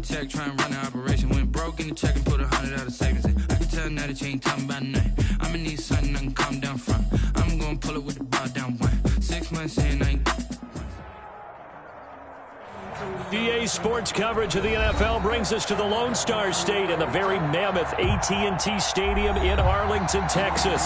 tech, try and run an operation. Went broke in the check and put 100 out of savings in. I can tell now that you ain't talking about nothing. I'ma need something I can calm down from. I'm gonna pull it with the bar down one. 6 months in, I ain't... EA Sports coverage of the NFL brings us to the Lone Star State and the very mammoth AT&T Stadium in Arlington, Texas.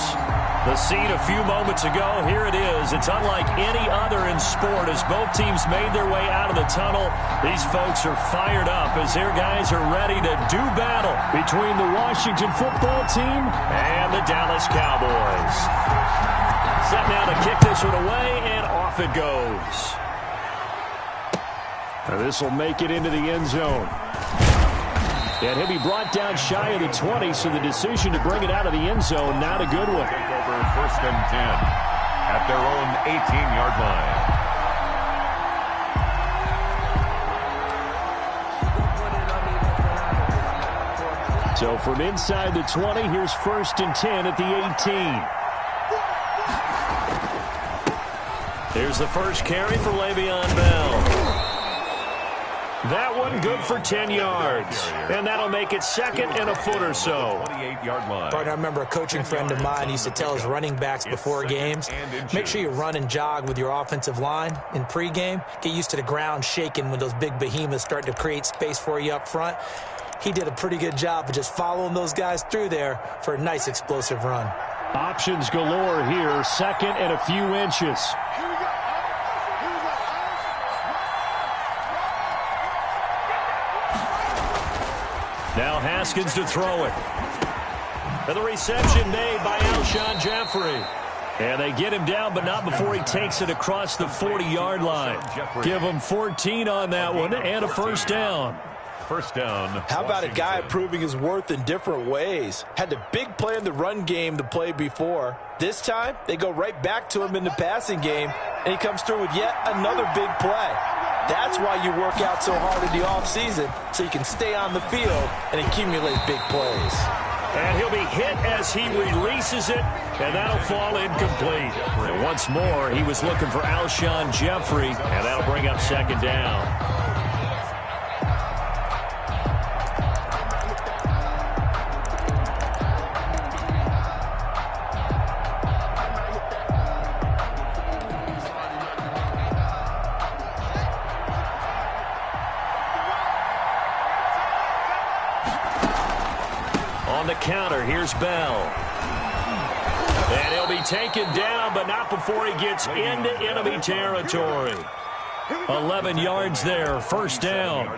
The scene a few moments ago, here it is. It's unlike any other in sport as both teams made their way out of the tunnel. These folks are fired up as their guys are ready to do battle between the Washington football team and the Dallas Cowboys. Set now to kick this one away, and off it goes. This will make it into the end zone. And he'll be brought down shy of the 20, so the decision to bring it out of the end zone, not a good one. Take over 1st and 10 at their own 18-yard line. So from inside the 20, here's 1st and 10 at the 18. Here's the first carry for Le'Veon Bell. That one good for 10 yards. And that'll make it 2nd and a foot or so. 28-yard line. Partner, I remember a coaching friend of mine used to tell his running backs before games, make sure you run and jog with your offensive line in pregame. Get used to the ground shaking when those big behemoths start to create space for you up front. He did a pretty good job of just following those guys through there for a nice explosive run. Options galore here. 2nd and a few inches. Now Haskins to throw it. And the reception made by Alshon Jeffrey. And they get him down, but not before he takes it across the 40-yard line. Give him 14 on that one and a first down. First down. How about a guy proving his worth in different ways? Had the big play in the run game to play before. This time, they go right back to him in the passing game, and he comes through with yet another big play. That's why you work out so hard in the offseason, so you can stay on the field and accumulate big plays. And he'll be hit as he releases it, and that'll fall incomplete. And once more, he was looking for Alshon Jeffrey, and that'll bring up 2nd down. Counter, here's Bell. And he'll be taken down, but not before he gets into enemy territory. 11 yards there, first down.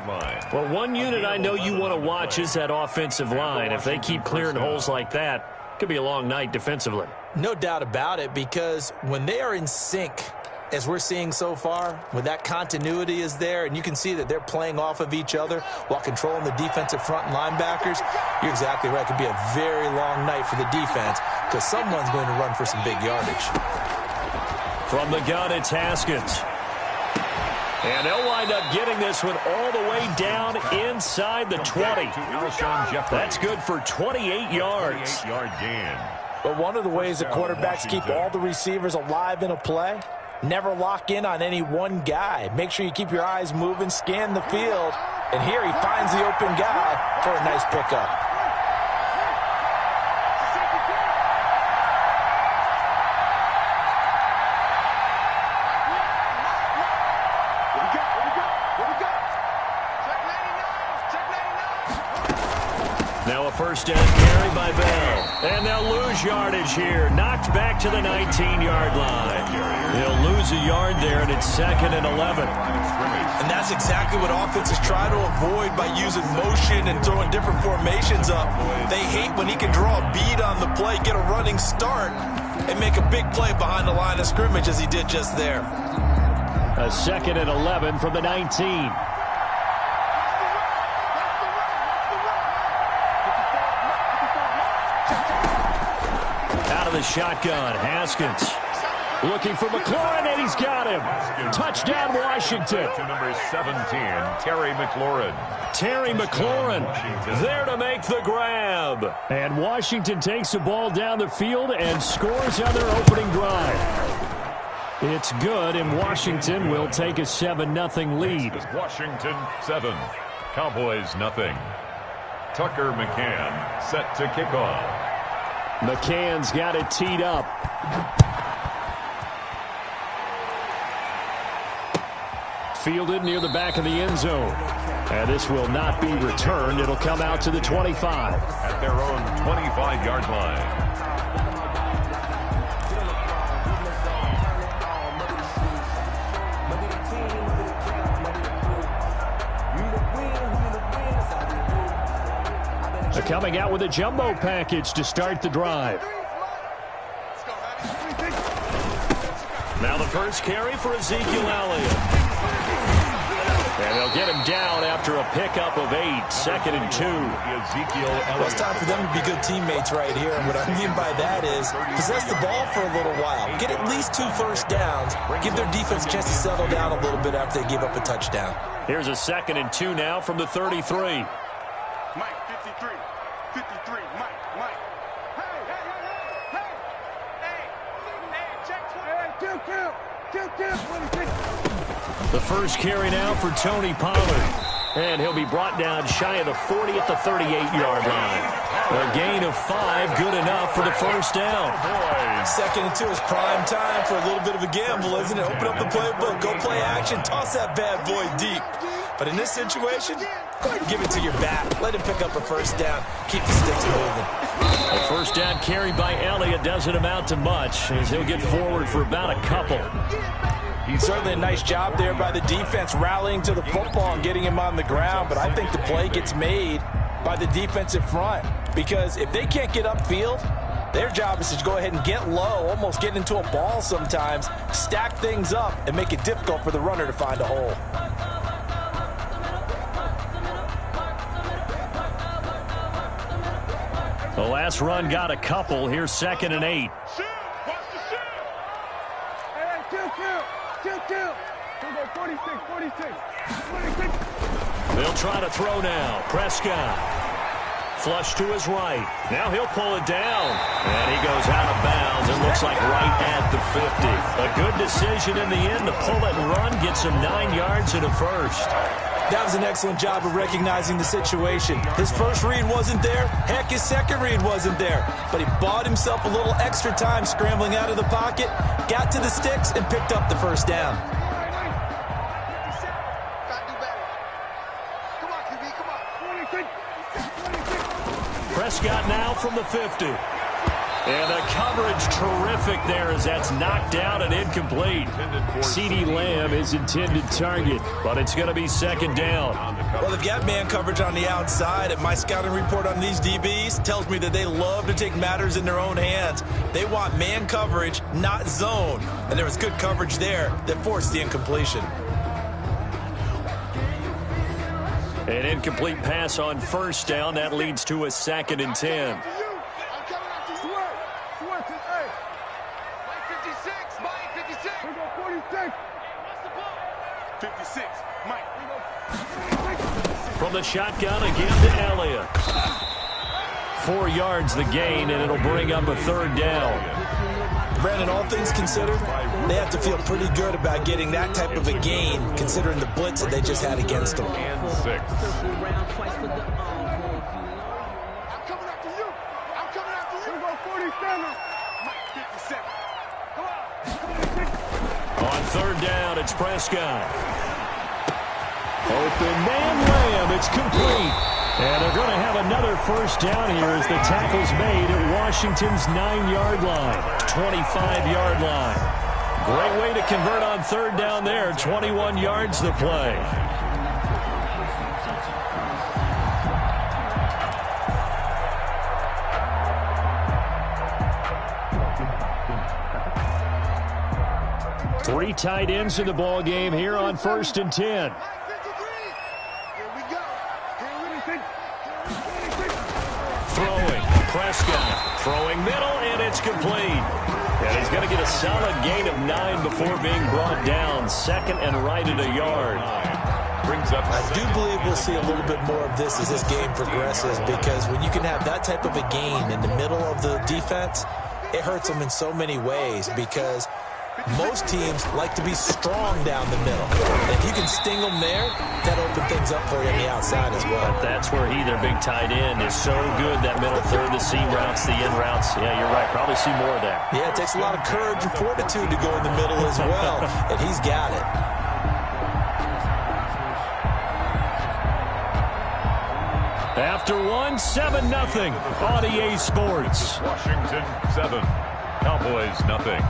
Well, one unit I know you want to watch is that offensive line. If they keep clearing holes like that, it could be a long night defensively. No doubt about it, because when they are in sync, as we're seeing so far, when that continuity is there and you can see that they're playing off of each other while controlling the defensive front and linebackers, you're exactly right. It could be a very long night for the defense because someone's going to run for some big yardage. From the gun, it's Haskins. And they'll wind up getting this one all the way down inside the 20. That's good for 28 yards. 28-yard gain. But one of the ways that quarterbacks keep all the receivers alive in a play, never lock in on any one guy. Make sure you keep your eyes moving, scan the field, and here he finds the open guy for a nice pickup. Now a first down carry by Bell. And they'll lose yardage here. Knocked back to the 19-yard line. They'll lose a yard there, and it's 2nd and 11. And that's exactly what offenses try to avoid by using motion and throwing different formations up. They hate when he can draw a bead on the play, get a running start, and make a big play behind the line of scrimmage as he did just there. A 2nd and 11 from the 19. The shotgun, Haskins looking for McLaurin, and he's got him. Touchdown, Washington. To number 17, Terry McLaurin. Terry McLaurin there to make the grab. And Washington takes the ball down the field and scores on their opening drive. It's good, and Washington will take a 7-0 lead. Washington 7. Cowboys 0. Tucker McCann set to kick off. McCann's got it teed up. Fielded near the back of the end zone. And this will not be returned. It'll come out to the 25. At their own 25-yard line. Coming out with a jumbo package to start the drive. Now the first carry for Ezekiel Elliott. And they'll get him down after a pickup of 8. 2nd and 2. Ezekiel Elliott. Well, it's time for them to be good teammates right here. And what I mean by that is possess the ball for a little while. Get at least 2 first downs. Give their defense a chance to settle down a little bit after they give up a touchdown. Here's a 2nd and 2 now from the 33. Mike, 53. 53, Mike. The first carry now for Tony Pollard. And he'll be brought down shy of the 40 at the 38-yard line. A gain of 5, good enough for the first down. 2nd and 2 is prime time for a little bit of a gamble, isn't it? Open up the playbook, go play action, toss that bad boy deep. But in this situation, go ahead and give it to your back. Let him pick up a first down. Keep the sticks moving. A first down carried by Elliott doesn't amount to much, as he'll get forward for about a couple. Certainly a nice job there by the defense rallying to the football and getting him on the ground, but I think the play gets made by the defensive front, because if they can't get upfield, their job is to go ahead and get low, almost get into a ball sometimes, stack things up, and make it difficult for the runner to find a hole. The last run got a couple. Here's 2nd and 8. They'll try to throw now. Prescott. Flush to his right. Now he'll pull it down. And he goes out of bounds. It looks like right at the 50. A good decision in the end to pull it and run. Gets him 9 yards and a first. That was an excellent job of recognizing the situation. His first read wasn't there. Heck, his second read wasn't there. But he bought himself a little extra time scrambling out of the pocket, got to the sticks, and picked up the first down. Prescott now from the 50. And the coverage terrific there as that's knocked down and incomplete. CeeDee Lamb is intended target, but it's going to be 2nd down. Well, they've got man coverage on the outside, and my scouting report on these DBs tells me that they love to take matters in their own hands. They want man coverage, not zone. And there was good coverage there that forced the incompletion. An incomplete pass on first down. That leads to a 2nd and 10. 56, Mike. From the shotgun again to Elliott. 4 yards the gain, and it'll bring up a 3rd down. Brandon, all things considered, they have to feel pretty good about getting that type of a gain, considering the blitz that they just had against them. And 6. On 3rd down, it's Prescott. Open man Lamb, it's complete. And they're going to have another first down here as the tackle's made at Washington's 9-yard line, 25-yard line. Great way to convert on 3rd down there, 21 yards the play. Three tight ends in the ball game here on 1st and 10. Throwing, Prescott, throwing middle, and it's complete. And he's going to get a solid gain of 9 before being brought down. 2nd and right at a yard. I do believe we'll see a little bit more of this as this game progresses, because when you can have that type of a gain in the middle of the defense, it hurts them in so many ways, because most teams like to be strong down the middle. If you can sting them there, that opens things up for you on the outside as well. But that's where their big tight end, is so good, that middle third, the seam routes, the in routes. Yeah, you're right. Probably see more of that. Yeah, it takes a lot of courage and fortitude to go in the middle as well, and he's got it. After 7-0 on EA Sports. Washington 7, Cowboys nothing.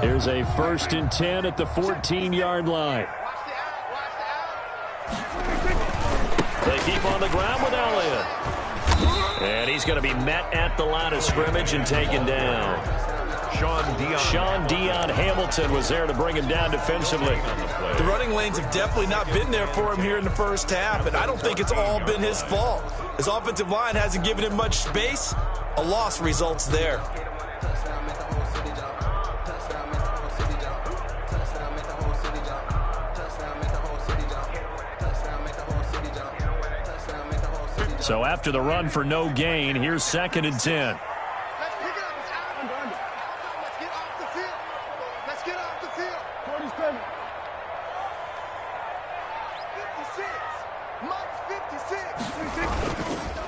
Here's a 1st and 10 at the 14-yard line. They keep on the ground with Elliott. And he's going to be met at the line of scrimmage and taken down. Sean Dion Hamilton was there to bring him down defensively. The running lanes have definitely not been there for him here in the first half, and I don't think it's all been his fault. His offensive line hasn't given him much space. A loss results there. So after the run for no gain, here's 2nd and 10.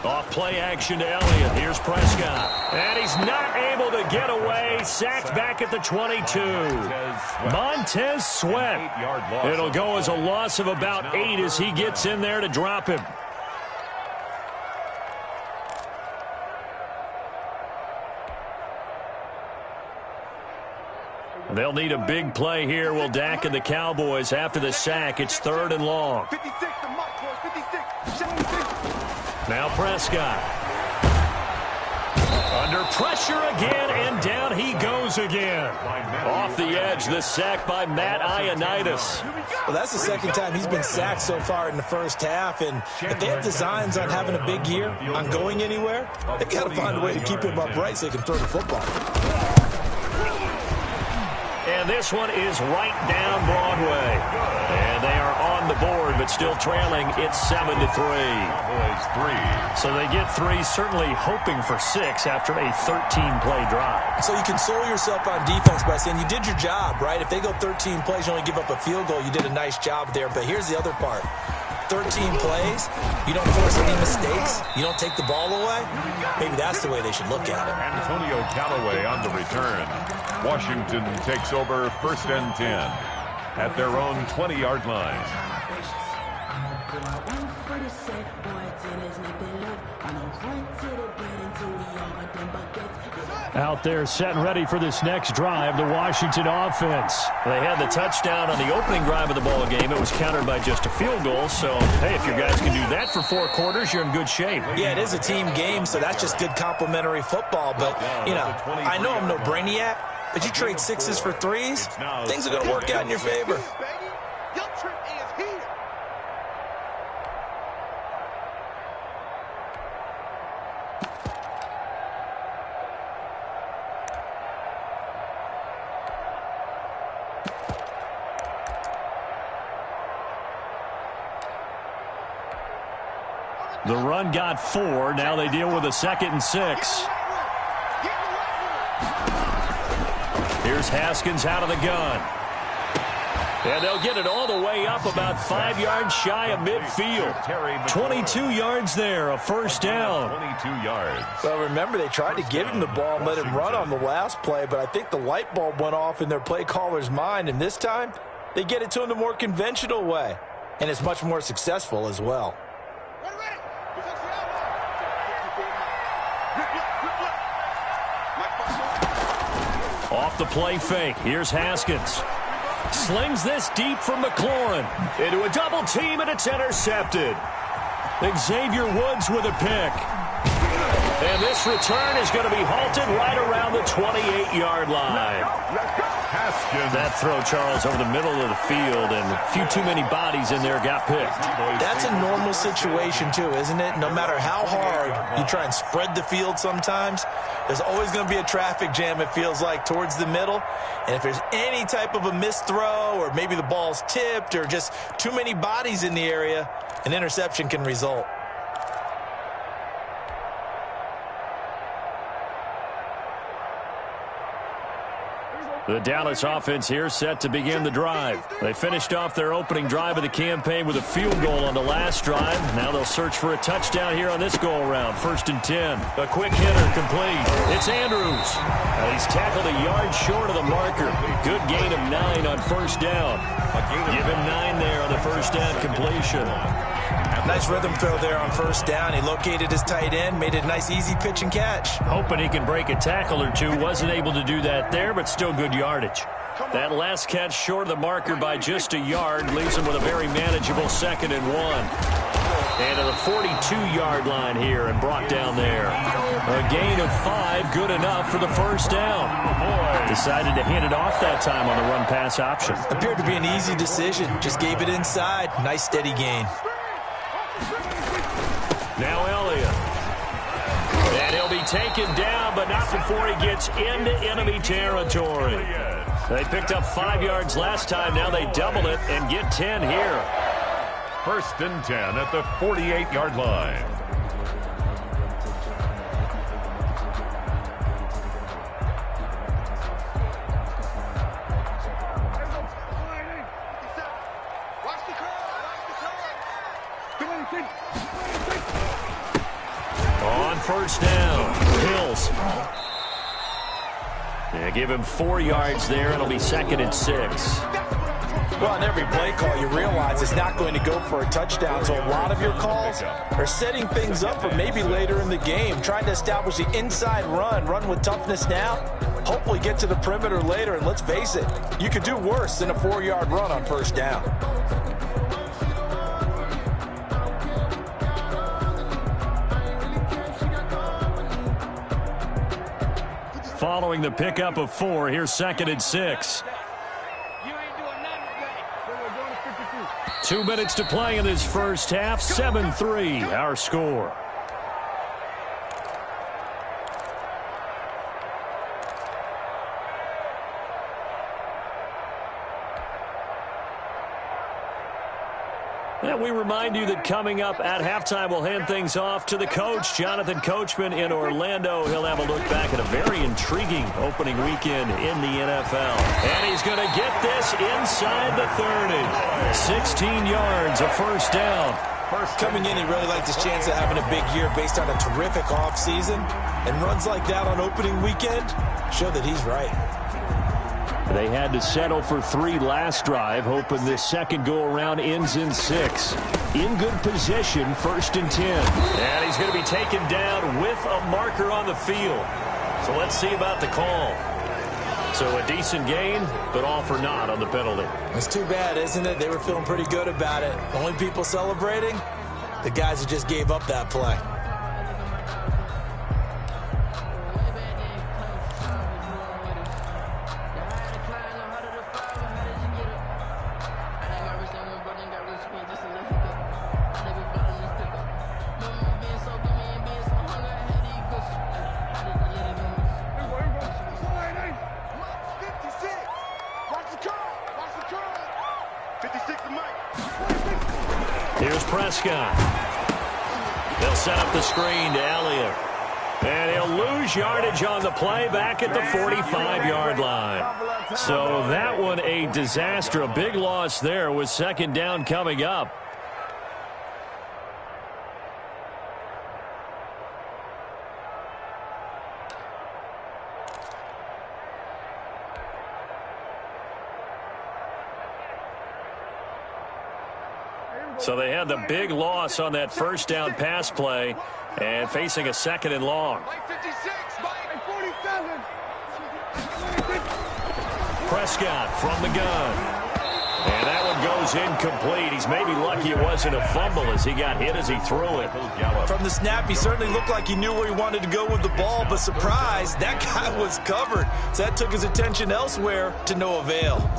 Off play action to Elliott. Here's Prescott. And he's not able to get away. Sacked back at the 22. Montez Sweat. It'll go as a loss of about 8 as he gets in there to drop him. They'll need a big play here. Will Dak and the Cowboys after the sack. It's 3rd and long. Now Prescott. Under pressure again, and down he goes again. Off the edge, the sack by Matt Ioannidis. Well, that's the 2nd time he's been sacked so far in the first half, and if they have designs on having a big year, on going anywhere, they've got to find a way to keep him upright so they can throw the football. And this one is right down Broadway. And they are on the board, but still trailing. It's 7-3. So they get 3, certainly hoping for 6 after a 13-play drive. So you console yourself on defense by saying you did your job, right? If they go 13 plays, you only give up a field goal, you did a nice job there. But here's the other part. 13 plays, you don't force any mistakes, you don't take the ball away. Maybe that's the way they should look at it. Antonio Callaway on the return. Washington takes over 1st and 10 at their own 20-yard line. Out there set and ready for this next drive, the Washington offense. They had the touchdown on the opening drive of the ball game. It was countered by just a field goal. So, hey, if your guys can do that for 4 quarters, you're in good shape. Yeah, it is a team game, so that's just good complimentary football. But, you know, I know I'm no brainiac, but you trade 6s for 3s, things are going to work out in your favor. The run got 4. Now they deal with a 2nd and 6. Here's Haskins out of the gun. And they'll get it all the way up about 5 yards shy of midfield. 22 yards there, a 1st down. 22 yards. Well, remember, they tried to give him the ball and let him run on the last play, but I think the light bulb went off in their play caller's mind, and this time they get it to him the more conventional way, and it's much more successful as well. Off the play fake. Here's Haskins. Slings this deep from McLaurin. Into a double team, and it's intercepted. Xavier Woods with a pick. And this return is going to be halted right around the 28-yard line. That throw, Charles, over the middle of the field, and a few too many bodies in there got picked. That's a normal situation, too, isn't it? No matter how hard you try and spread the field sometimes, there's always going to be a traffic jam, it feels like, towards the middle. And if there's any type of a missed throw, or maybe the ball's tipped, or just too many bodies in the area, an interception can result. The Dallas offense here set to begin the drive. They finished off their opening drive of the campaign with a field goal on the last drive. Now they'll search for a touchdown here on this go-around. 1st and 10. A quick hitter complete. It's Andrews. And he's tackled a yard short of the marker. Good gain of 9 on 1st down. Give him 9 there on the 1st down completion. Nice rhythm throw there on 1st down. He located his tight end, made it a nice easy pitch and catch. Hoping he can break a tackle or two. Wasn't able to do that there, but still good yardage. That last catch short of the marker by just a yard leaves him with a very manageable 2nd and 1. And to the 42-yard line here and brought down there. A gain of 5, good enough for the 1st down. Decided to hand it off that time on the run-pass option. Appeared to be an easy decision. Just gave it inside. Nice steady gain. Now Elliott. And he'll be taken down, but not before he gets into enemy territory. They picked up 5 yards last time. Now they double it and get 10 here. 1st and 10 at the 48-yard line. On 1st down, Hills. Yeah, give him 4 yards there. It'll be 2nd and 6. Well, on every play call, you realize it's not going to go for a touchdown. So a lot of your calls are setting things up for maybe later in the game, trying to establish the inside run with toughness now. Hopefully get to the perimeter later, and let's face it, you could do worse than a 4-yard run on 1st down. Following the pickup of 4, here's 2nd and 6. 2 minutes to play in this first half. 7-3, our score. And we remind you that coming up at halftime, we'll hand things off to the coach, Jonathan Coachman in Orlando. He'll have a look back at a very intriguing opening weekend in the NFL. And he's going to get this inside the 30. 16 yards, a 1st down. Coming in, he really liked his chance of having a big year based on a terrific offseason. And runs like that on opening weekend show that he's right. They had to settle for 3 last drive, hoping this second go-around ends in 6. In good position, 1st and 10. And he's going to be taken down with a marker on the field. So let's see about the call. So a decent gain, but all for naught on the penalty. It's too bad, isn't it? They were feeling pretty good about it. The only people celebrating, the guys who just gave up that play. Here's Prescott. They'll set up the screen to Elliott. And he'll lose yardage on the play back at the 45-yard line. So that one a disaster. A big loss there with 2nd down coming up. So they had the big loss on that 1st down pass play and facing a 2nd and long. Prescott from the gun. And that one one goes incomplete. He's maybe lucky it wasn't a fumble as he got hit as he threw it. From the snap, he certainly looked like he knew where he wanted to go with the ball, but surprise, that guy was covered. So that took his attention elsewhere to no avail.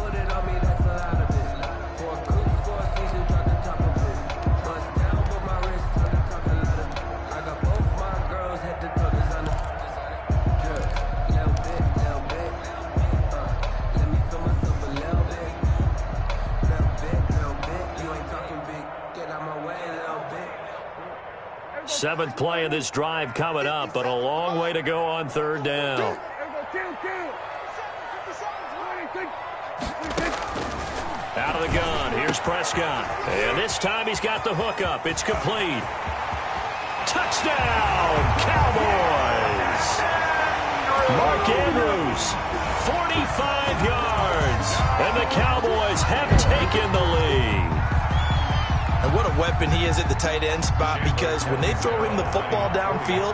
Seventh play of this drive coming up, but a long way to go on third down. Out of the gun, here's Prescott. And this time he's got the hookup. It's complete. Touchdown, Cowboys! Mark Andrews, 45 yards. And the Cowboys have taken the lead. And what a weapon he is at the tight end spot, because when they throw him the football downfield,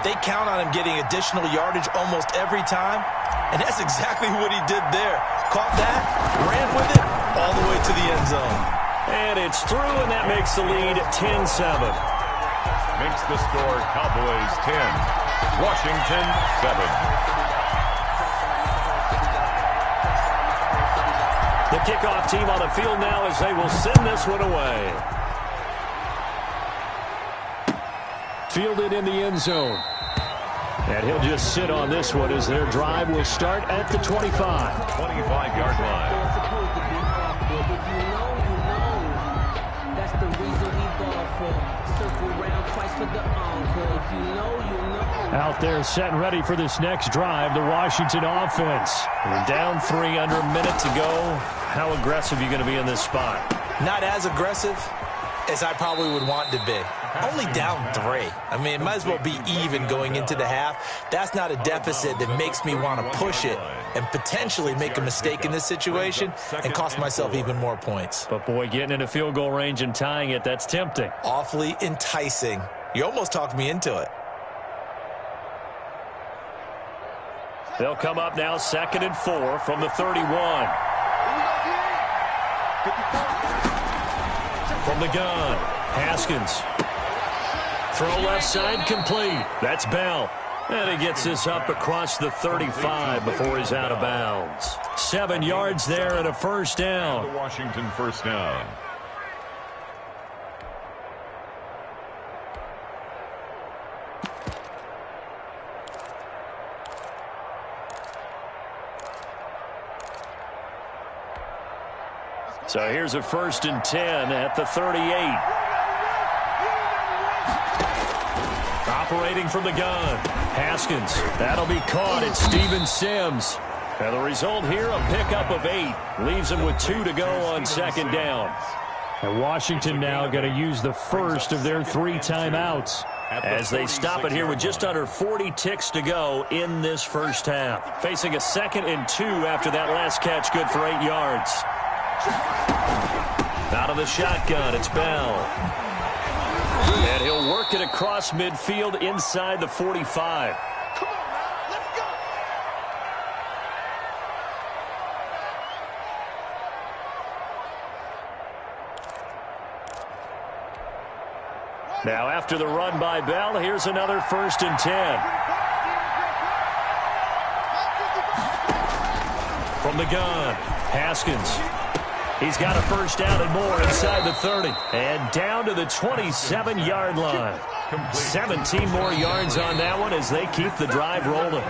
they count on him getting additional yardage almost every time. And that's exactly what he did there. Caught that, ran with it, all the way to the end zone. And it's through, and that makes the lead 10-7. Makes the score Cowboys 10, Washington 7. The kickoff team on the field now as they will send this one away. Fielded in the end zone. And he'll just sit on this one as their drive will start at the 25. 25-yard line. That's the reason we ball for. Circle round twice for the encore. If you know, you know. Out there set and ready for this next drive, the Washington offense. We're down 3 under a minute to go. How aggressive are you going to be in this spot? Not as aggressive as I probably would want to be. Only down 3. I mean, it might as well be even going into the half. That's not a deficit that makes me want to push it and potentially make a mistake in this situation and cost myself even more points. But, boy, getting into field goal range and tying it, that's tempting. Awfully enticing. You almost talked me into it. They'll come up now 2nd and 4 from the 31. From the gun, Haskins. Throw left side complete. That's Bell. And he gets this up across the 35 before he's out of bounds. 7 yards there and a first down. The Washington first down. So here's a 1st and 10 at the 38. Operating from the gun, Haskins. That'll be caught. It's Steven Sims. And the result here, a pickup of 8. Leaves him with 2 to go on 2nd down. And Washington now going to use the first of their 3 timeouts as they stop it here with just under 40 ticks to go in this first half. Facing a 2nd and 2 after that last catch, good for 8 yards. Out of the shotgun, it's Bell. And he'll work it across midfield inside the 45. Now after the run by Bell, here's another 1st and 10. From the gun, Haskins. He's got a first down and more inside the 30. And down to the 27-yard line. 17 more yards on that one as they keep the drive rolling.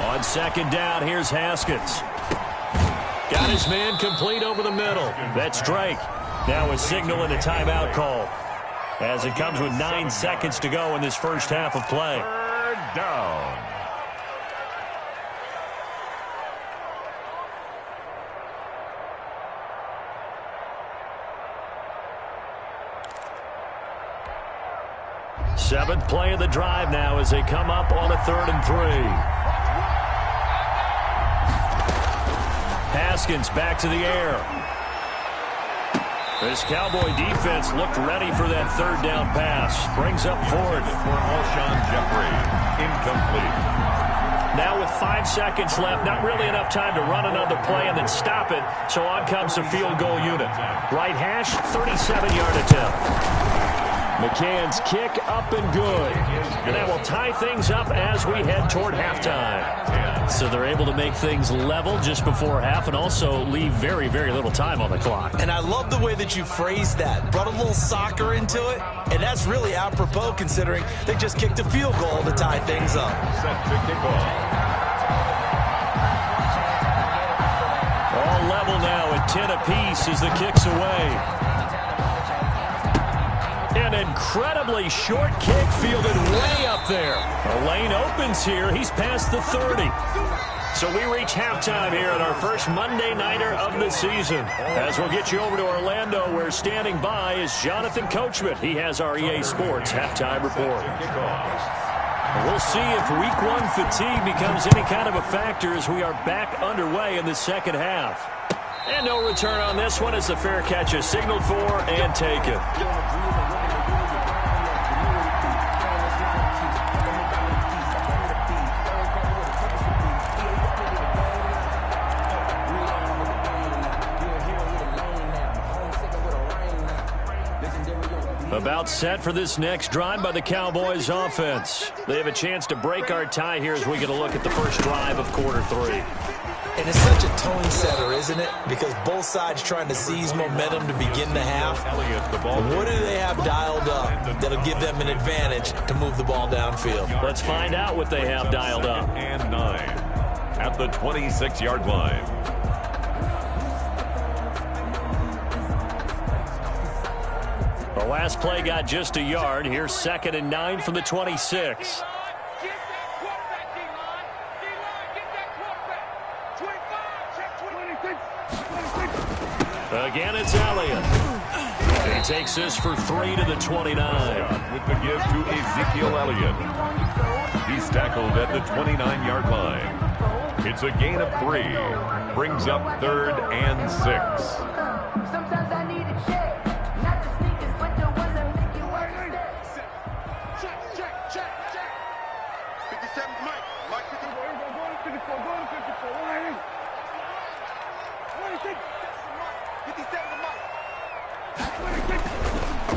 On 2nd down, here's Haskins. Got his man complete over the middle. That's Drake. Now a signal and a timeout call as it comes with 9 seconds to go in this first half of play. 3rd down. Seventh play of the drive now as they come up on a 3rd and 3. Haskins back to the air. This Cowboy defense looked ready for that 3rd down pass. Brings up Ford. For Alshon Jeffrey. Incomplete. Now with 5 seconds left, not really enough time to run another play and then stop it. So on comes the field goal unit. Right hash, 37-yard attempt. McCann's kick up and good. And that will tie things up as we head toward halftime. So they're able to make things level just before half and also leave very, very little time on the clock. And I love the way that you phrased that. Brought a little soccer into it. And that's really apropos considering they just kicked a field goal to tie things up. Set to kick off. All level now at 10 apiece as the kick's away. An incredibly short kick fielded way up there. The lane opens here. He's past the 30. So we reach halftime here at our first Monday Nighter of the season. As we'll get you over to Orlando, where standing by is Jonathan Coachman. He has our EA Sports halftime report. We'll see if Week 1 fatigue becomes any kind of a factor as we are back underway in the second half. And no return on this one as the fair catch is signaled for and taken. About set for this next drive by the Cowboys offense. They have a chance to break our tie here as we get a look at the first drive of quarter 3. And it's such a tone setter, isn't it? Because both sides trying to seize momentum to begin the half. What do they have dialed up that'll give them an advantage to move the ball downfield? Let's find out what they have dialed up. And 9 at the 26-yard line. The last play got just a yard. Here's 2nd and 9 from the 26. Again, it's Elliott. He takes this for 3 to the 29. With the give to Ezekiel Elliott. He's tackled at the 29-yard line. It's a gain of 3. Brings up 3rd and 6. Sometimes I need a check. Not the sneakers, but the ones that make you work a step. Check. 57, Mike 54. Go to 54. Go to 54. What do you think? 57 to Mike.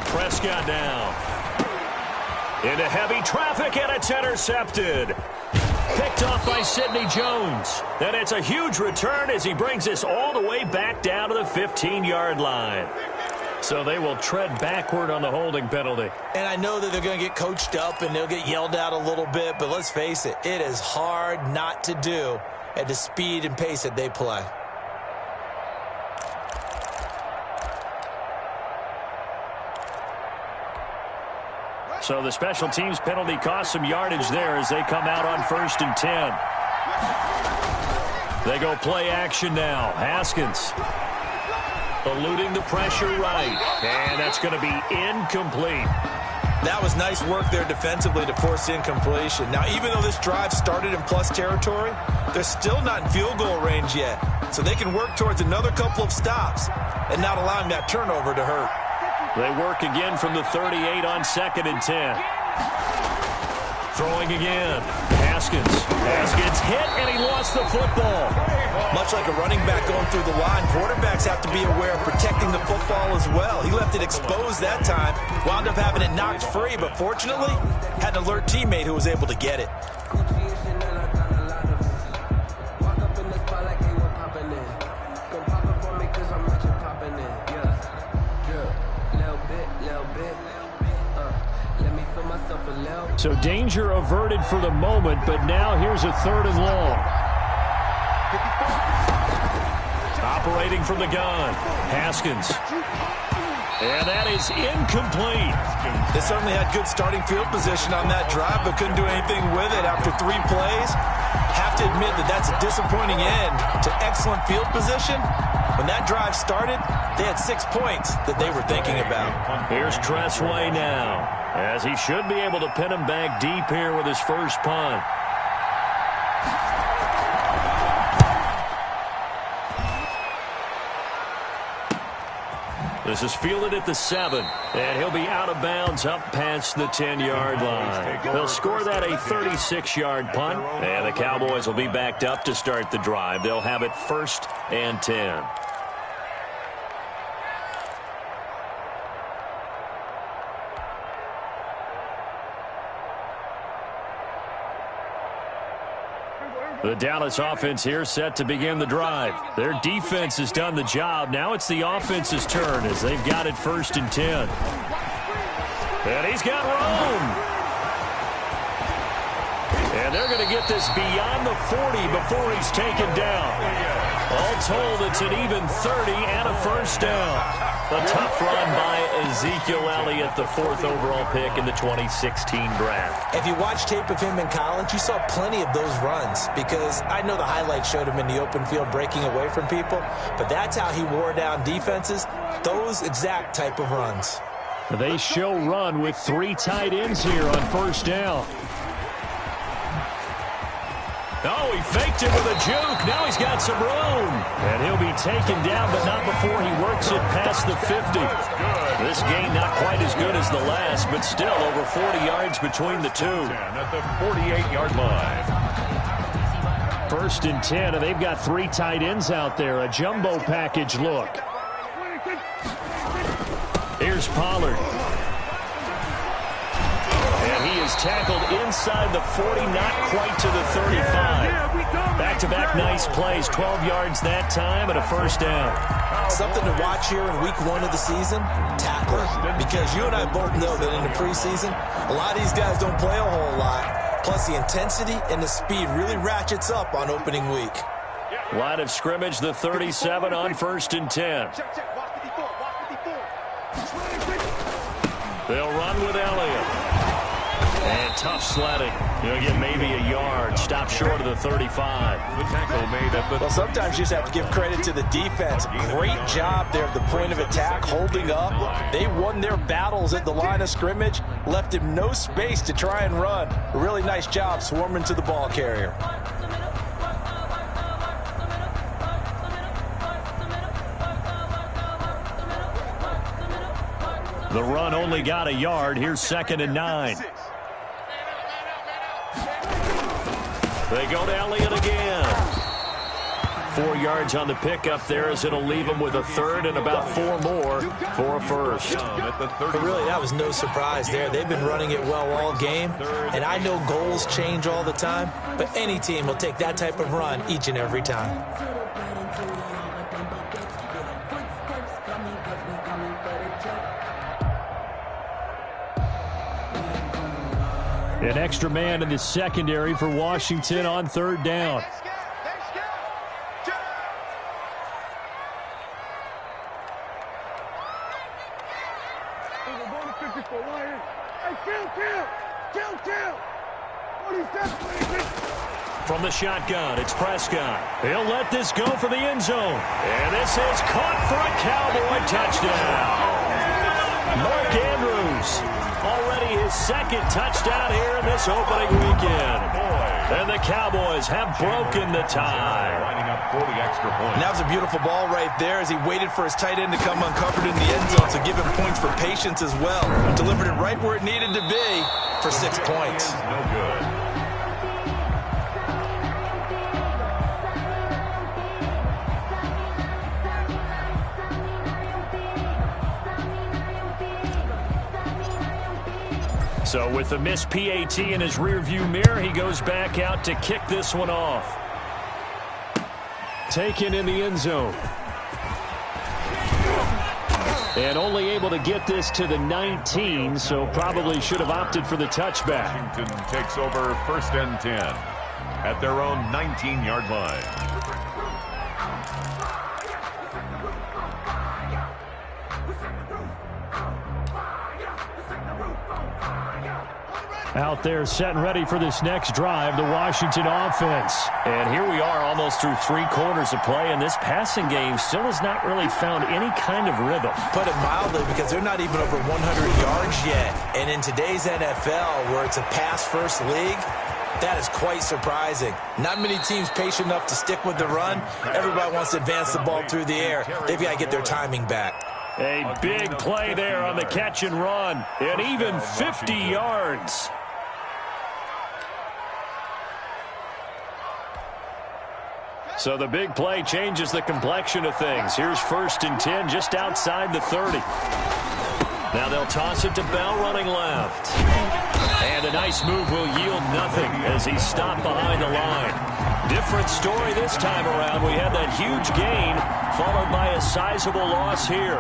Prescott down. Into heavy traffic, and it's intercepted. Picked off by Sidney Jones. And it's a huge return as he brings this all the way back down to the 15-yard line. So they will tread backward on the holding penalty. And I know that they're going to get coached up and they'll get yelled at a little bit, but let's face it, it is hard not to do at the speed and pace that they play. So the special teams penalty cost some yardage there as they come out on 1st and 10. They go play action now. Haskins eluding the pressure right. And that's going to be incomplete. That was nice work there defensively to force incompletion. Now, even though this drive started in plus territory, they're still not in field goal range yet. So they can work towards another couple of stops and not allowing that turnover to hurt. They work again from the 38 on 2nd and 10. Throwing again. Haskins hit, and he lost the football. Much like a running back going through the line, quarterbacks have to be aware of protecting the football as well. He left it exposed that time, wound up having it knocked free, but fortunately, had an alert teammate who was able to get it. So danger averted for the moment, but now here's a 3rd and long. Operating from the gun, Haskins. And that is incomplete. They certainly had good starting field position on that drive, but couldn't do anything with it after 3 plays. Have to admit that that's a disappointing end to excellent field position, When that drive started, they had 6 points that they were thinking about. Here's Tressway now, as he should be able to pin him back deep here with his first punt. This is fielded at the 7, and he'll be out of bounds up past the 10-yard line. They'll score that a 36-yard punt, and the Cowboys will be backed up to start the drive. They'll have it 1st and 10. The Dallas offense here set to begin the drive. Their defense has done the job. Now it's the offense's turn as they've got it 1st and 10. And he's got room. And they're going to get this beyond the 40 before he's taken down. All told, it's an even 30 and a 1st down. A tough run by Ezekiel Elliott, the 4th overall pick in the 2016 draft. If you watch tape of him in college, you saw plenty of those runs because I know the highlights showed him in the open field breaking away from people, but that's how he wore down defenses, those exact type of runs. They show run with 3 tight ends here on 1st down. Oh, he faked it with a juke. Now he's got some room. And he'll be taken down, but not before he works it past the 50. This gain not quite as good as the last, but still over 40 yards between the two. At the 48-yard line. 1st and 10, and they've got 3 tight ends out there. A jumbo package look. Here's Pollard. He is tackled inside the 40, not quite to the 35. Back-to-back nice plays, 12 yards that time and a 1st down. Something to watch here in week 1 of the season, tackling. Because you and I both know that in the preseason, a lot of these guys don't play a whole lot. Plus the intensity and the speed really ratchets up on opening week. Line of scrimmage, the 37 on 1st and 10. They'll run with Elliott. And tough sledding. You'll get maybe a yard. Stop short of the 35. The tackle made at the... Well, sometimes you just have to give credit to the defense. Great job there at the point of attack, holding up. They won their battles at the line of scrimmage, left him no space to try and run. A really nice job swarming to the ball carrier. The run only got a yard. Here's 2nd and 9. They go to Elliott again. 4 yards on the pickup there as it'll leave them with a 3rd and about 4 more for a 1st. But really, that was no surprise there. They've been running it well all game. And I know goals change all the time, but any team will take that type of run each and every time. An extra man in the secondary for Washington on 3rd down. From the shotgun, it's Prescott. He'll let this go for the end zone. And this is caught for a Cowboy touchdown. Mark Andrews, already his 2nd touchdown here in this opening weekend. And the Cowboys have broken the tie. Lining up 40 extra points. And that was a beautiful ball right there as he waited for his tight end to come uncovered in the end zone, so give him points for patience as well. Delivered it right where it needed to be for 6 points. No good. So with the missed PAT in his rearview mirror, he goes back out to kick this one off. Taken in the end zone. And only able to get this to the 19, so probably should have opted for the touchback. Washington takes over 1st and 10 at their own 19-yard line. Out there setting ready for this next drive, the Washington offense. And here we are almost through 3 quarters of play, and this passing game still has not really found any kind of rhythm. Put it mildly, because they're not even over 100 yards yet. And in today's NFL, where it's a pass-first league, that is quite surprising. Not many teams patient enough to stick with the run. Everybody wants to advance the ball through the air. They've got to get their timing back. A big play there on the catch and run, and even 50 yards. So the big play changes the complexion of things. Here's 1st and 10 just outside the 30. Now they'll toss it to Bell running left. And a nice move will yield nothing as he's stopped behind the line. Different story this time around. We had that huge gain followed by a sizable loss here.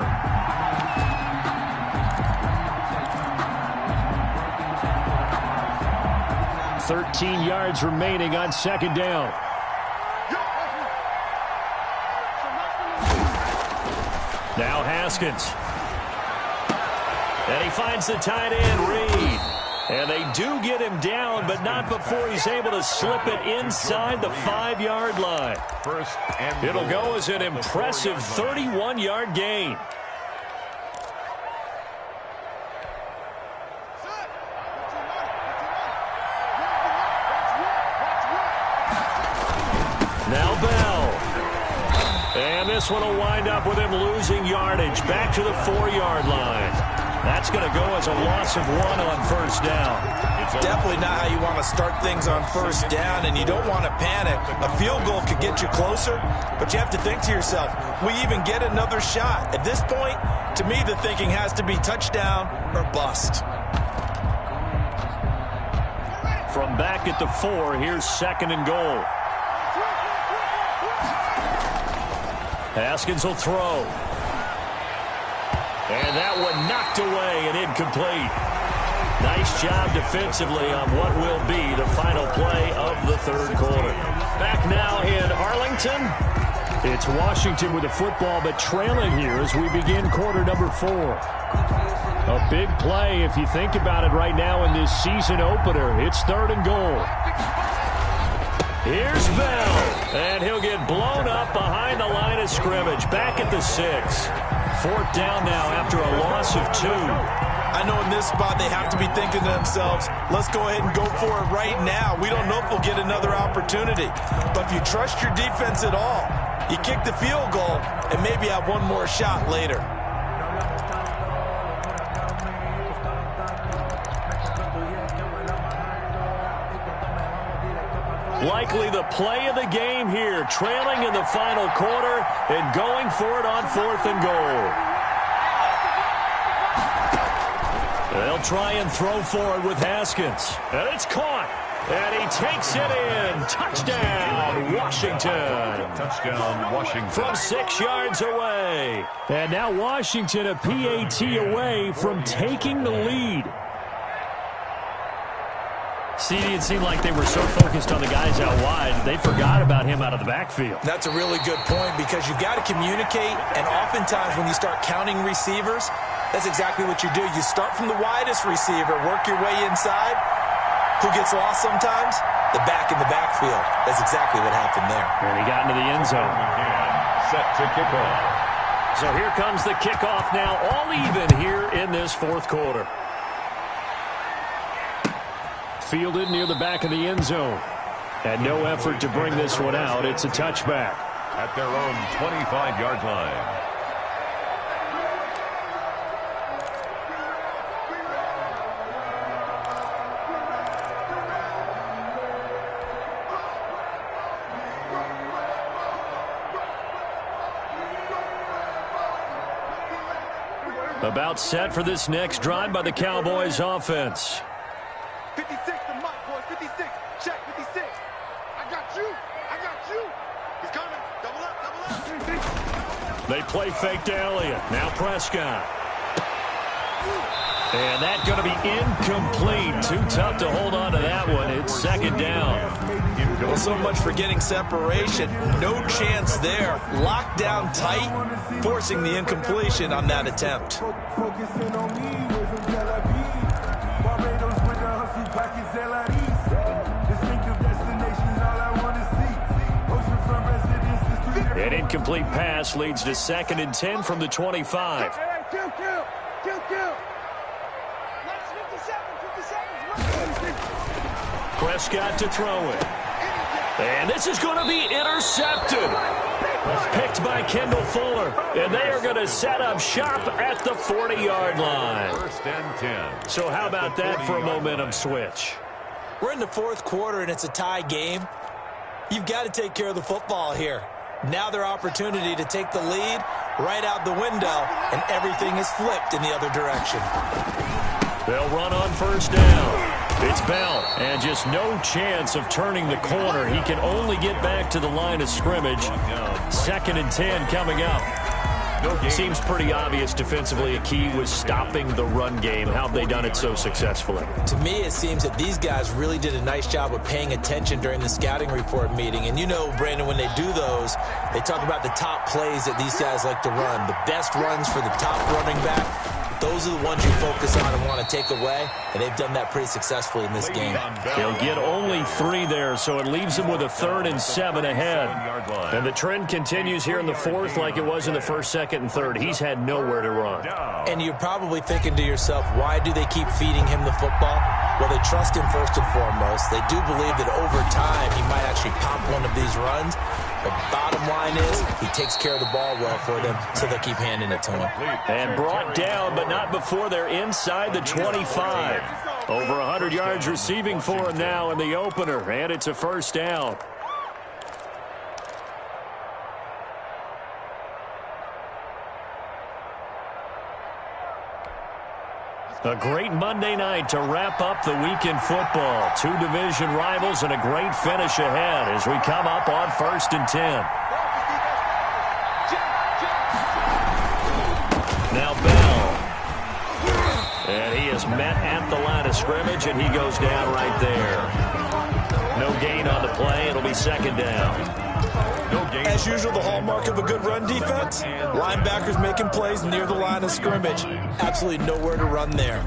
$13 yards remaining on 2nd down. Now Haskins. And he finds the tight end, Reed. And they do get him down, but not before he's able to slip it inside the 5-yard line. It'll go as an impressive 31-yard gain. Now Bell. And this one will wind up with him losing yardage back to the 4-yard line. That's going to go as a loss of 1 on 1st down. Definitely not how you want to start things on 1st down, and you don't want to panic. A field goal could get you closer, but you have to think to yourself, we even get another shot. At this point, to me, the thinking has to be touchdown or bust. From back at the 4, here's 2nd and goal. Haskins will throw. And that one knocked away and incomplete. Nice job defensively on what will be the final play of the 3rd quarter. Back now in Arlington. It's Washington with the football, but trailing here as we begin quarter number 4. A big play if you think about it right now in this season opener. It's 3rd and goal. Here's Bell, and he'll get blown up behind the line of scrimmage. Back at the 6. 4th down now after a loss of 2. I know in this spot they have to be thinking to themselves, let's go ahead and go for it right now. We don't know if we'll get another opportunity. But if you trust your defense at all, you kick the field goal and maybe have one more shot later. Likely the play of the game here, trailing in the final quarter and going for it on 4th and goal. They'll try and throw for it with Haskins. And it's caught. And he takes it in. Touchdown, Washington. Touchdown, Washington. From 6 yards away. And now Washington a PAT away from taking the lead. CD, it seemed like they were so focused on the guys out wide, they forgot about him out of the backfield. That's a really good point because you've got to communicate, and oftentimes when you start counting receivers, that's exactly what you do. You start from the widest receiver, work your way inside. Who gets lost sometimes? The back in the backfield. That's exactly what happened there. And he got into the end zone. Set to kick off. So here comes the kickoff now, all even here in this 4th quarter. Fielded near the back of the end zone. And no effort to bring this one out. It's a touchback. At their own 25-yard line. About set for this next drive by the Cowboys offense. 56 to Mike, boy. 56. Check 56. I got you. I got you. He's coming. Double up. They play fake to Elliott. Now Prescott. And that's going to be incomplete. Too tough to hold on to that one. It's 2nd down. Well, so much for getting separation. No chance there. Locked down tight, forcing the incompletion on that attempt. An incomplete pass leads to 2nd and 10 from the 25. Prescott to throw it. And this is going to be intercepted. Picked by Kendall Fuller. And they are going to set up shop at the 40-yard line. 1st and 10. So how about that for a momentum switch? We're in the 4th quarter, and it's a tie game. You've got to take care of the football here. Now their opportunity to take the lead right out the window, and everything is flipped in the other direction. They'll run on 1st down. It's Bell, and just no chance of turning the corner. He can only get back to the line of scrimmage. 2nd and 10 coming up. Seems pretty obvious defensively a key was stopping the run game. How have they done it so successfully? To me, it seems that these guys really did a nice job of paying attention during the scouting report meeting. And you know, Brandon, when they do those, they talk about the top plays that these guys like to run. The best runs for the top running back. Those are the ones you focus on and want to take away, and they've done that pretty successfully in this game. They'll get only 3 there, so it leaves them with a 3rd and 7 ahead. And the trend continues here in the 4th like it was in the 1st, 2nd, and 3rd. He's had nowhere to run. And you're probably thinking to yourself, why do they keep feeding him the football? Well, they trust him first and foremost. They do believe that over time he might actually pop one of these runs. The bottom line is he takes care of the ball well for them, so they'll keep handing it to him. And brought down, but not before they're inside the 25. Over 100 yards receiving for him now in the opener, and it's a 1st down. A great Monday night to wrap up the weekend football. 2 division rivals and a great finish ahead as we come up on 1st and 10. Now Bell. And he is met at the line of scrimmage, and he goes down right there. No gain on the play. It'll be 2nd down. As usual, the hallmark of a good run defense, linebackers making plays near the line of scrimmage. Absolutely nowhere to run there.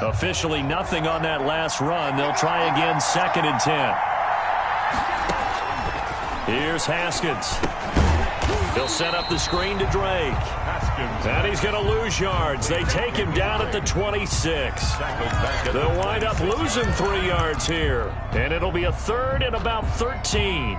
Officially nothing on that last run. They'll try again 2nd and 10. Here's Haskins. He'll set up the screen to Drake. And he's going to lose yards. They take him down at the 26. They'll wind up losing 3 yards here. And it'll be a 3rd and about 13.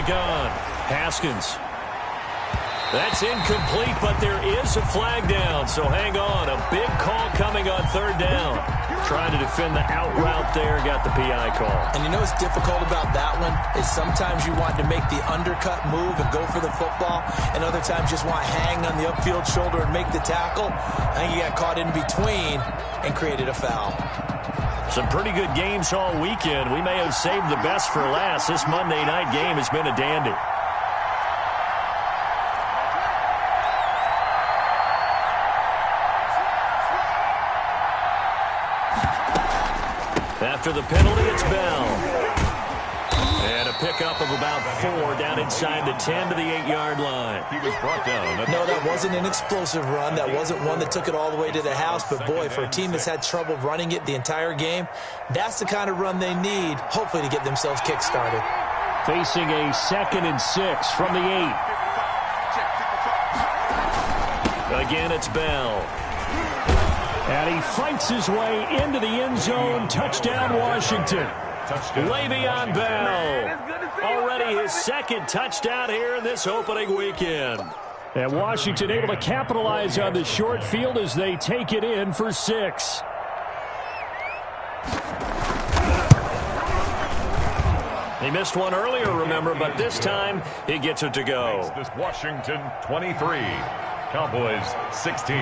Gun. Haskins. That's incomplete, but there is a flag down, so hang on. A big call coming on 3rd down. Trying to defend the out route there, got the PI call. And you know what's difficult about that one is sometimes you want to make the undercut move and go for the football, and other times just want to hang on the upfield shoulder and make the tackle. I think you got caught in between and created a foul. Some pretty good games all weekend. We may have saved the best for last. This Monday night game has been a dandy. After the penalty, it's Bell. And a pickup of about 4 down inside the 10 to the 8-yard line. He was brought down. No, that wasn't an explosive run. That wasn't one that took it all the way to the house. But, boy, for a team that's had trouble running it the entire game, that's the kind of run they need, hopefully, to get themselves kick-started. Facing a 2nd and 6 from the 8. Again, it's Bell. And he fights his way into the end zone. Touchdown, Washington. Le'Veon Bell. Already his 2nd touchdown here in this opening weekend. And Washington able to capitalize on the short field as they take it in for 6. He missed one earlier, remember, but this time he gets it to go. This Washington 23. Cowboys 16.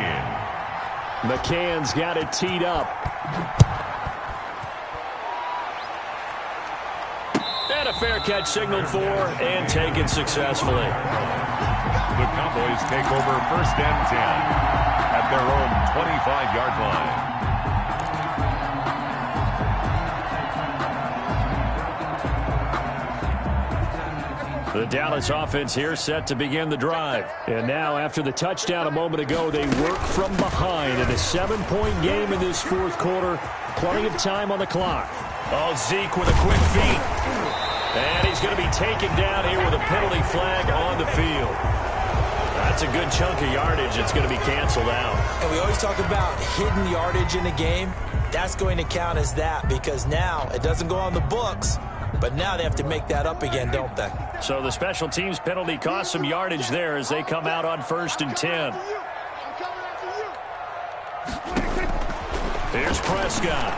McCann's got it teed up. And a fair catch signaled for and taken successfully. The Cowboys take over 1st and 10 at their own 25-yard line. The Dallas offense here set to begin the drive. And now, after the touchdown a moment ago, they work from behind in a 7-point game in this 4th quarter. Plenty of time on the clock. Oh, Zeke with a quick feed. And he's going to be taken down here with a penalty flag on the field. That's a good chunk of yardage. It's going to be canceled out. And we always talk about hidden yardage in a game. That's going to count as that because now it doesn't go on the books. But now they have to make that up again, don't they? So the special teams penalty cost some yardage there as they come out on 1st and 10. Here's Prescott.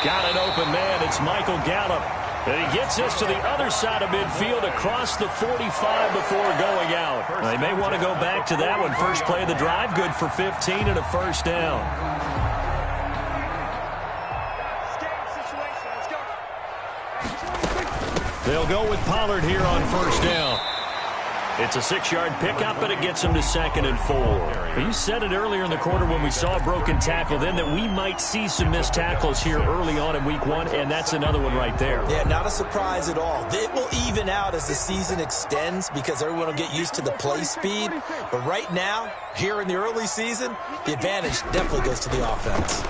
Got an open man. It's Michael Gallup. And he gets this to the other side of midfield across the 45 before going out. They may want to go back to that one. First play of the drive, good for 15 and a 1st down. They'll go with Pollard here on 1st down. It's a 6-yard pickup, and it gets him to 2nd and 4. You said it earlier in the quarter when we saw a broken tackle then that we might see some missed tackles here early on in week 1, and that's another one right there. Yeah, not a surprise at all. It will even out as the season extends because everyone will get used to the play speed. But right now, here in the early season, the advantage definitely goes to the offense.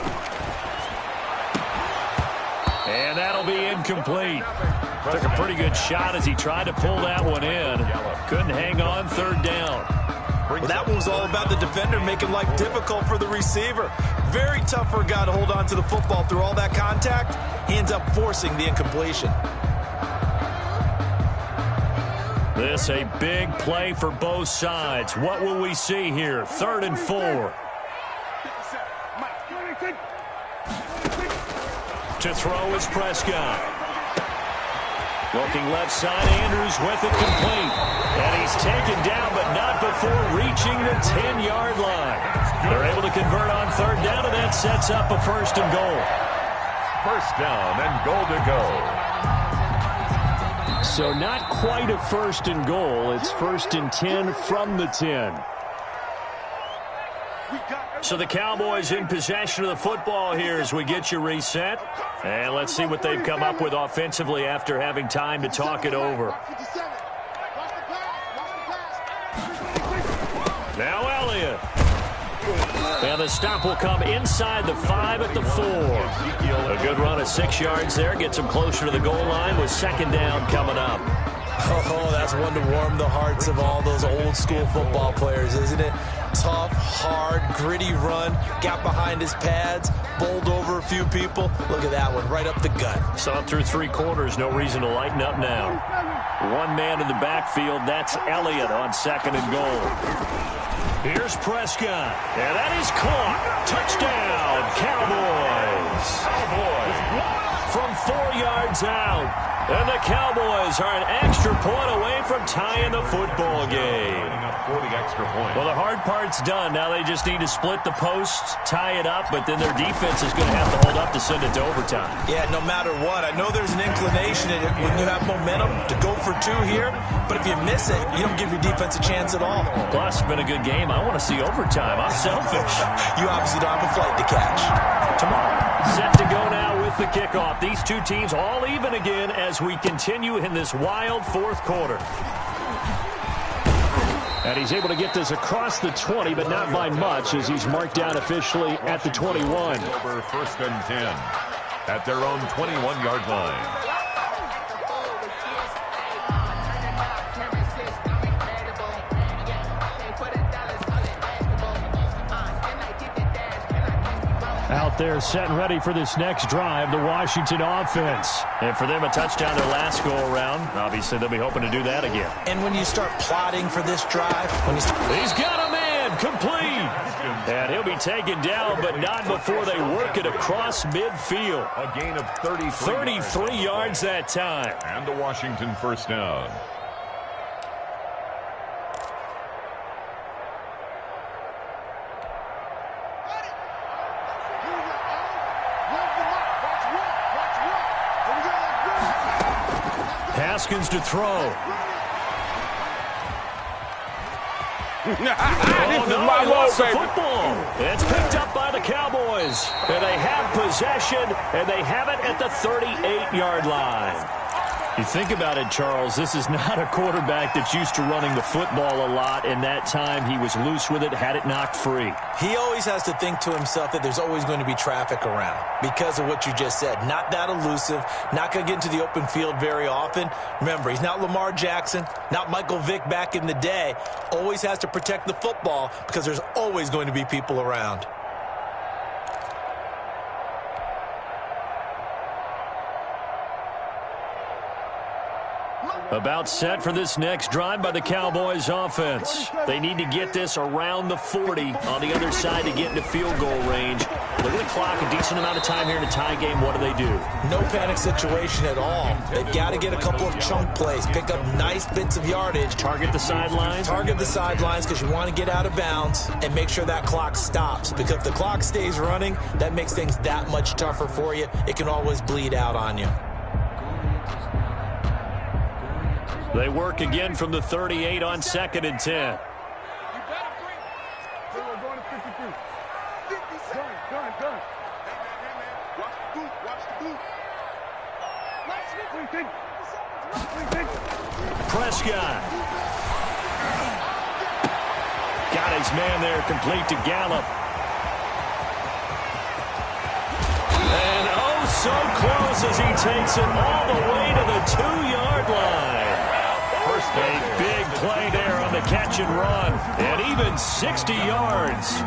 And that'll be incomplete. Took a pretty good shot as he tried to pull that one in. Couldn't hang on 3rd down. Well, that one was all about the defender making life difficult for the receiver. Very tough for a guy to hold on to the football through all that contact. He ends up forcing the incompletion. This a big play for both sides. What will we see here? 3rd and 4. To throw is Prescott. Looking left side, Andrews with it complete. And he's taken down, but not before reaching the 10-yard line. They're able to convert on 3rd down, and that sets up a 1st and goal. 1st down and goal to go. So not quite a 1st and goal. It's 1st and 10 from the 10. So the Cowboys in possession of the football here as we get you reset. And let's see what they've come up with offensively after having time to talk it over. Now Elliott. And the stop will come inside the 5 at the 4. A good run of 6 yards there. Gets them closer to the goal line with 2nd down coming up. Oh, that's one to warm the hearts of all those old school football players, isn't it? Tough, hard, gritty run. Got behind his pads, bowled over a few people. Look at that one, right up the gut. Saw it through 3 quarters. No reason to lighten up now. One man in the backfield. That's Elliott on 2nd and goal. Here's Prescott. And that is caught. Touchdown, Cowboys. From 4 yards out. And the Cowboys are an extra point away from tying the football game. For the extra point. Well, the hard part's done. Now they just need to split the posts, tie it up, but then their defense is going to have to hold up to send it to overtime. Yeah, no matter what. I know there's an inclination in it when you have momentum to go for 2 here, but if you miss it, you don't give your defense a chance at all. Plus, it's been a good game. I want to see overtime. I'm selfish. You obviously don't have a flight to catch. Tomorrow, set to go now with the kickoff. These 2 teams all even again as we continue in this wild 4th quarter. And he's able to get this across the 20, but not by much as he's marked down officially at the 21. Over 1st and 10 at their own 21-yard line. Out there set and ready for this next drive, the Washington offense. And for them, a touchdown their last go-around. Obviously, they'll be hoping to do that again. And when you start plotting for this drive, he's got a man, complete. And he'll be taken down, but not before they work it across midfield. A gain of 33 yards that time. And the Washington 1st down. Haskins to throw. This is my low, baby. Football. It's picked up by the Cowboys. And they have possession, and they have it at the 38-yard line. You think about it, Charles, this is not a quarterback that's used to running the football a lot, and that time he was loose with it, had it knocked free. He always has to think to himself that there's always going to be traffic around because of what you just said. Not that elusive, not going to get into the open field very often. Remember, he's not Lamar Jackson, not Michael Vick back in the day. Always has to protect the football because there's always going to be people around. About set for this next drive by the Cowboys offense. They need to get this around the 40 on the other side to get into field goal range. Look at the clock, a decent amount of time here in a tie game. What do? No panic situation at all. They've got to get a couple of chunk plays, pick up nice bits of yardage. Target the sidelines? Target the sidelines because you want to get out of bounds and make sure that clock stops. Because if the clock stays running, that makes things that much tougher for you. It can always bleed out on you. They work again from the 38 on 2nd and 10. Prescott. Got his man there, complete to Gallup. And oh, so close as he takes it all the way to the 2-yard line. A big play there on the catch and run, and even 60 yards.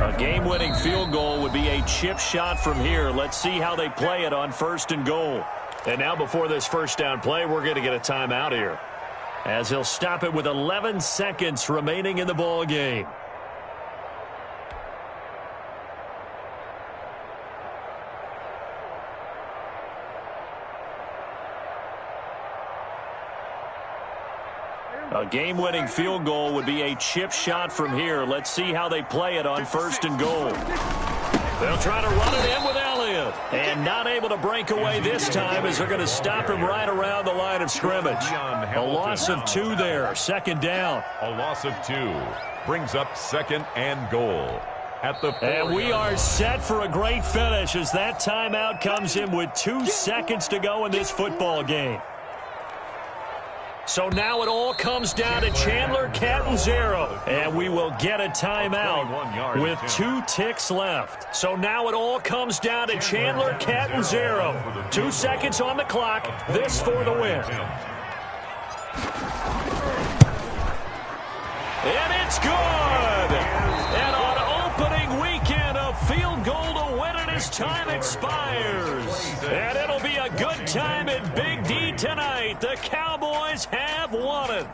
A game-winning field goal would be a chip shot from here. Let's see how they play it on 1st and goal. And now before this first down play, we're going to get a timeout here, as he'll stop it with 11 seconds remaining in the ball game. A game-winning field goal would be a chip shot from here. Let's see how they play it on 1st and goal. They'll try to run it in with Elliott. And not able to break away this time as they're going to stop him right around the line of scrimmage. A loss of 2 there, 2nd down. A loss of 2 brings up 2nd and goal at the 4. And we are set for a great finish as that timeout comes in with 2 seconds to go in this football game. So now it all comes down to Chandler Catanzaro, and we will get a timeout with 2 ticks left. So now it all comes down to Chandler Catanzaro. 2 seconds on the clock. This for the win. And it's good. And on opening weekend, a field goal to win it as time expires. And it'll be a good time at Big D tonight. The Cowboys have won it.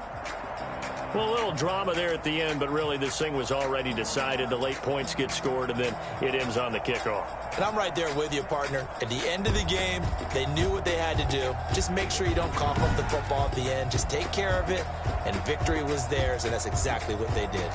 Well, a little drama there at the end, but really this thing was already decided. The late points get scored, and then it ends on the kickoff. And I'm right there with you, partner. At the end of the game, they knew what they had to do. Just make sure you don't cough up the football at the end. Just take care of it, and victory was theirs, and that's exactly what they did.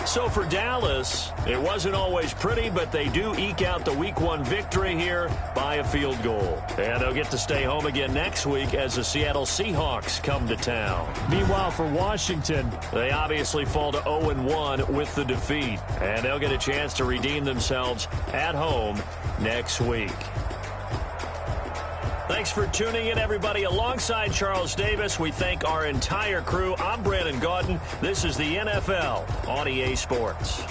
So for Dallas, it wasn't always pretty, but they do eke out the Week 1 victory here by a field goal. And they'll get to stay home again next week as the Seattle Seahawks come to town. Meanwhile, for Washington, they obviously fall to 0-1 with the defeat. And they'll get a chance to redeem themselves at home next week. Thanks for tuning in, everybody. Alongside Charles Davis, we thank our entire crew. I'm Brandon Gaudin. This is the NFL on EA Sports.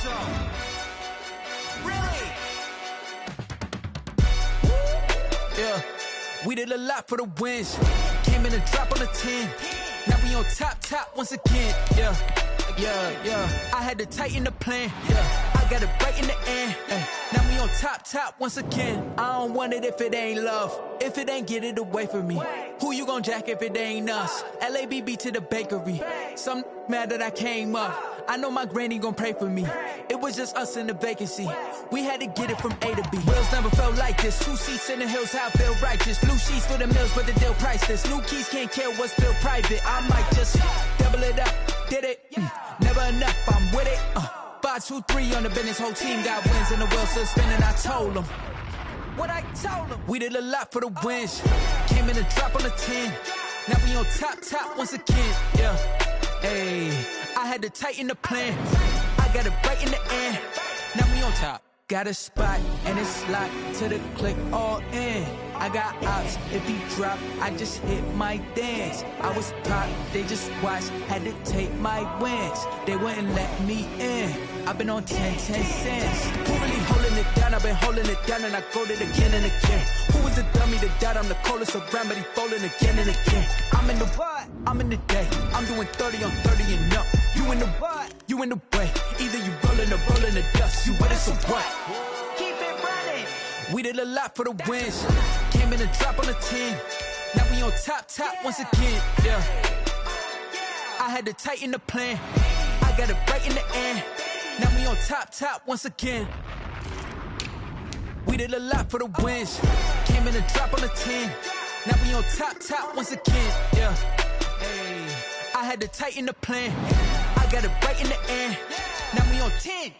so. Really? Yeah, we did a lot for the wins. Came in a drop on a 10. Now we on top once again. Yeah. I had to tighten the plan. Yeah, I got it right in the end. Now we on top once again. I don't want it if it ain't love. If it ain't, get it away from me. Who you gon' jack if it ain't us? LABB to the bakery. Some mad that I came up. I know my granny gon' pray for me. It was just us in the vacancy. We had to get it from A to B. Wheels never felt like this. 2 seats in the hills, how I feel righteous. Blue sheets for the mills, but the deal priceless. New keys can't care what's still private. I might just double it up. Did it? Never enough, I'm with it. 5, 2, 3 on the business. Whole team got wins and the wheels still spinning. I told them what I told them. We did a lot for the wins. Came in a drop on the 10. Now we on top once again. Yeah. Hey, I had to tighten the plan. I got it right in the end. Now we on top. Got a spot and it's locked to the click all in. I got ops, if he drop, I just hit my dance. I was pop, they just watched, had to take my wins. They wouldn't let me in. I've been on 10 cents. Who really holding it down? I've been holding it down and I go it again and again. Who was the dummy to doubt? I'm the coldest around, but he falling again and again. I'm in the what? I'm in the day. I'm doing 30 on 30 and up. You in the what? You in the way. Either you rolling or rolling the dust. You with us or what? Keep it running. We did a lot for the wins. Came in a drop on the 10. Now we on top once again. Yeah. I had to tighten the plan. I got it right in the end. Now we on top once again. We did a lot for the wins. Came in a drop on the 10. Now we on top once again. Yeah. Hey, I had to tighten the plan. I got it right in the end. Now we on 10.